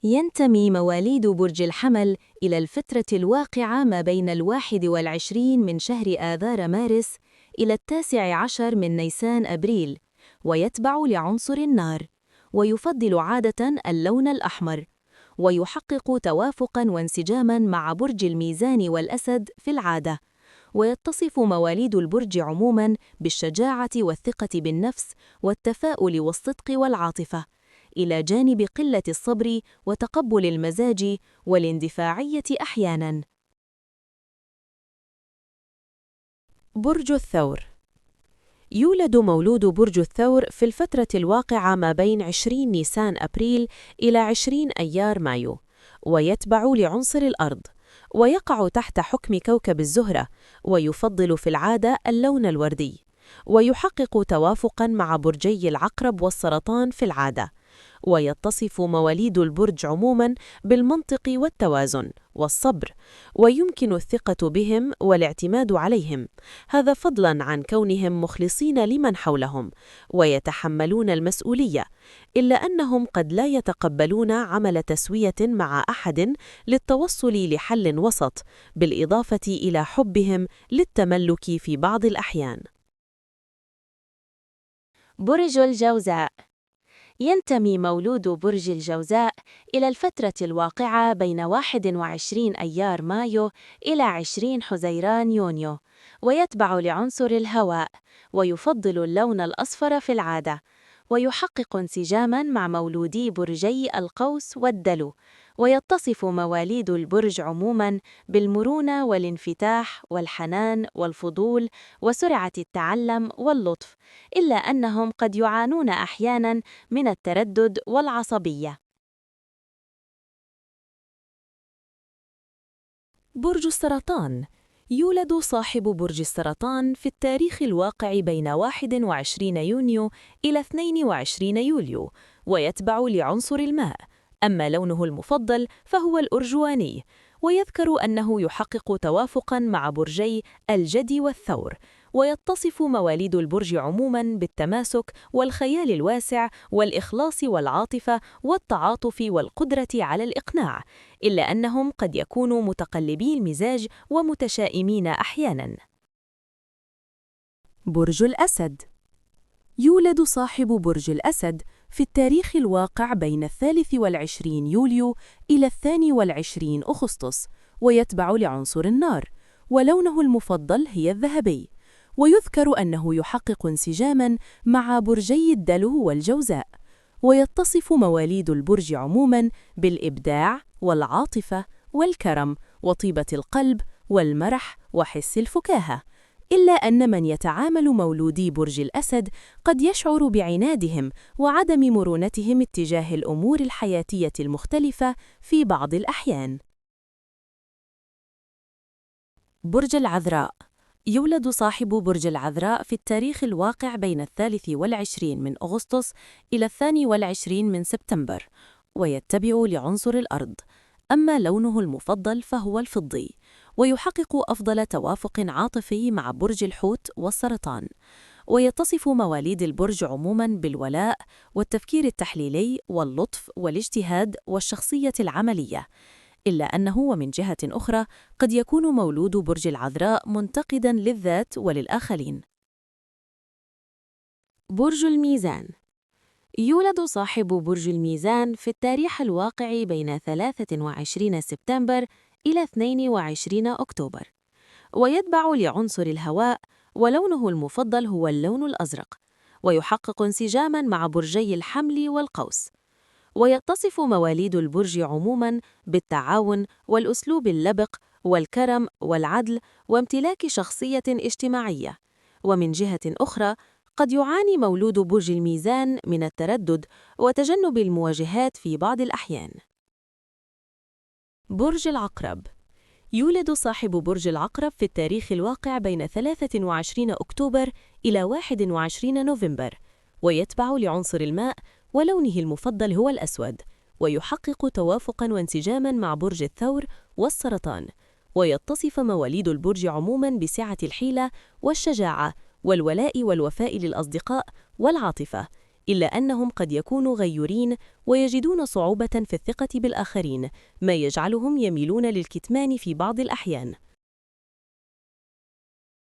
ينتمي مواليد برج الحمل إلى الفترة الواقعة ما بين 21 من شهر آذار مارس إلى 19 من نيسان أبريل، ويتبع لعنصر النار، ويفضل عادة اللون الأحمر، ويحقق توافقاً وانسجاماً مع برج الميزان والأسد في العادة، ويتصف مواليد البرج عموماً بالشجاعة والثقة بالنفس والتفاؤل والصدق والعاطفة، إلى جانب قلة الصبر وتقبل المزاج والاندفاعية أحياناً. برج الثور. يولد مولود برج الثور في الفترة الواقعة ما بين 20 نيسان أبريل إلى 20 أيار مايو، ويتبع لعنصر الأرض، ويقع تحت حكم كوكب الزهرة، ويفضل في العادة اللون الوردي، ويحقق توافقاً مع برجي العقرب والسرطان في العادة، ويتصف مواليد البرج عموماً بالمنطق والتوازن والصبر، ويمكن الثقة بهم والاعتماد عليهم، هذا فضلاً عن كونهم مخلصين لمن حولهم ويتحملون المسؤولية، إلا أنهم قد لا يتقبلون عمل تسوية مع أحد للتوصل لحل وسط، بالإضافة إلى حبهم للتملك في بعض الأحيان. برج الجوزاء. ينتمي مولود برج الجوزاء إلى الفترة الواقعة بين 21 أيار مايو إلى 20 حزيران يونيو، ويتبع لعنصر الهواء، ويفضل اللون الأصفر في العادة، ويحقق انسجاماً مع مولودي برجي القوس والدلو، ويتصف مواليد البرج عموماً بالمرونة والانفتاح والحنان والفضول وسرعة التعلم واللطف، إلا أنهم قد يعانون أحياناً من التردد والعصبية. برج السرطان. يولد صاحب برج السرطان في التاريخ الواقع بين 21 يونيو إلى 22 يوليو، ويتبع لعنصر الماء، أما لونه المفضل فهو الأرجواني، ويذكر أنه يحقق توافقاً مع برجي الجدي والثور، ويتصف مواليد البرج عموماً بالتماسك والخيال الواسع والإخلاص والعاطفة والتعاطف والقدرة على الإقناع، إلا أنهم قد يكونوا متقلبي المزاج ومتشائمين أحياناً. برج الأسد. يولد صاحب برج الأسد في التاريخ الواقع بين 23 يوليو إلى 22 أغسطس، ويتبع لعنصر النار، ولونه المفضل هي الذهبي، ويذكر أنه يحقق انسجاماً مع برجي الدلو والجوزاء، ويتصف مواليد البرج عموماً بالإبداع والعاطفة والكرم وطيبة القلب والمرح وحس الفكاهة، إلا أن من يتعامل مولودي برج الأسد قد يشعر بعنادهم وعدم مرونتهم اتجاه الأمور الحياتية المختلفة في بعض الأحيان. برج العذراء. يولد صاحب برج العذراء في التاريخ الواقع بين 23 من أغسطس إلى 22 من سبتمبر، ويتبع لعنصر الأرض، أما لونه المفضل فهو الفضي، ويحقق أفضل توافق عاطفي مع برج الحوت والسرطان، ويتصف مواليد البرج عموماً بالولاء والتفكير التحليلي واللطف والاجتهاد والشخصية العملية، إلا أنه ومن جهة أخرى قد يكون مولود برج العذراء منتقداً للذات وللآخرين. برج الميزان. يولد صاحب برج الميزان في التاريخ الواقع بين 23 سبتمبر إلى 22 أكتوبر، ويتبع لعنصر الهواء، ولونه المفضل هو اللون الأزرق، ويحقق انسجاماً مع برجي الحمل والقوس، ويتصف مواليد البرج عموماً بالتعاون والأسلوب اللبق والكرم والعدل وامتلاك شخصية اجتماعية، ومن جهة أخرى قد يعاني مولود برج الميزان من التردد وتجنب المواجهات في بعض الأحيان. برج العقرب. يولد صاحب برج العقرب في التاريخ الواقع بين 23 أكتوبر إلى 21 نوفمبر، ويتبع لعنصر الماء، ولونه المفضل هو الأسود، ويحقق توافقاً وانسجاماً مع برج الثور والسرطان، ويتصف مواليد البرج عموماً بسعة الحيلة والشجاعة والولاء والوفاء للأصدقاء والعاطفة، إلا أنهم قد يكونوا غيورين ويجدون صعوبة في الثقة بالآخرين، ما يجعلهم يميلون للكتمان في بعض الأحيان.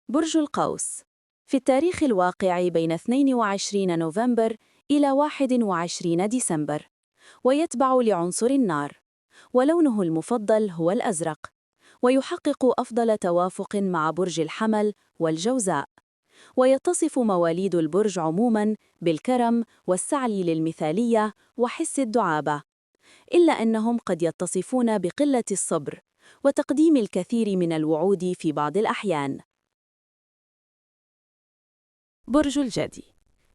برج القوس في التاريخ الواقعي بين 22 نوفمبر إلى 21 ديسمبر، ويتبع لعنصر النار، ولونه المفضل هو الأزرق، ويحقق أفضل توافق مع برج الحمل والجوزاء. ويتصف مواليد البرج عموماً بالكرم والسعي للمثالية وحس الدعابة، إلا أنهم قد يتصفون بقلة الصبر وتقديم الكثير من الوعود في بعض الأحيان. برج الجدي.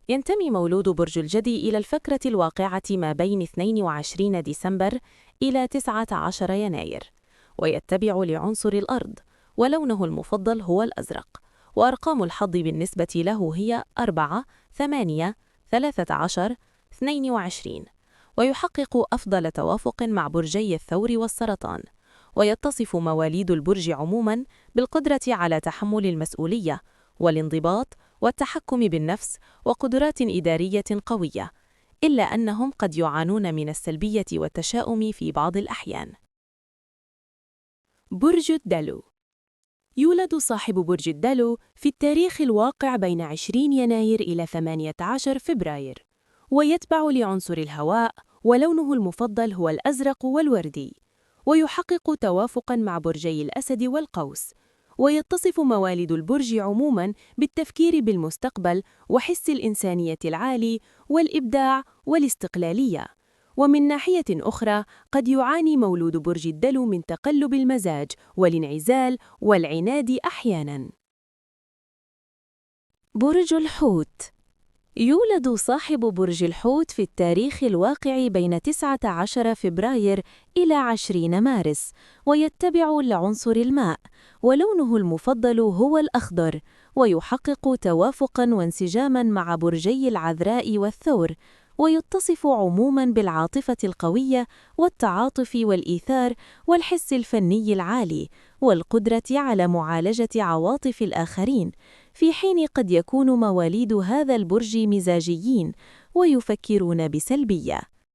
ينتمي مولود برج الجدي إلى الفكرة الواقعة ما بين 22 ديسمبر إلى 19 يناير، ويتبع لعنصر الأرض، ولونه المفضل هو الأزرق، وأرقام الحظ بالنسبة له هي 4، 8، 13، 22، ويحقق أفضل توافق مع برجي الثور والسرطان. ويتصف مواليد البرج عموماً بالقدرة على تحمل المسؤولية والانضباط والتحكم بالنفس وقدرات إدارية قوية، إلا أنهم قد يعانون من السلبية والتشاؤم في بعض الأحيان. برج الدلو. يولد صاحب برج الدلو في التاريخ الواقع بين 20 يناير إلى 18 فبراير، ويتبع لعنصر الهواء، ولونه المفضل هو الأزرق والوردي، ويحقق توافقاً مع برجي الأسد والقوس. ويتصف مواليد البرج عموماً بالتفكير بالمستقبل وحس الإنسانية العالي والإبداع والاستقلالية. ومن ناحية أخرى قد يعاني مولود برج الدلو من تقلب المزاج والانعزال والعناد أحياناً. برج الحوت. يولد صاحب برج الحوت في التاريخ الواقع بين 19 فبراير إلى 20 مارس، ويتبع لعنصر الماء، ولونه المفضل هو الأخضر، ويحقق توافقاً وانسجاماً مع برجي العذراء والثور. ويتصف عموماً بالعاطفة القوية والتعاطف والإيثار والحس الفني العالي والقدرة على معالجة عواطف الآخرين، في حين قد يكون مواليد هذا البرج مزاجيين ويفكرون بسلبية.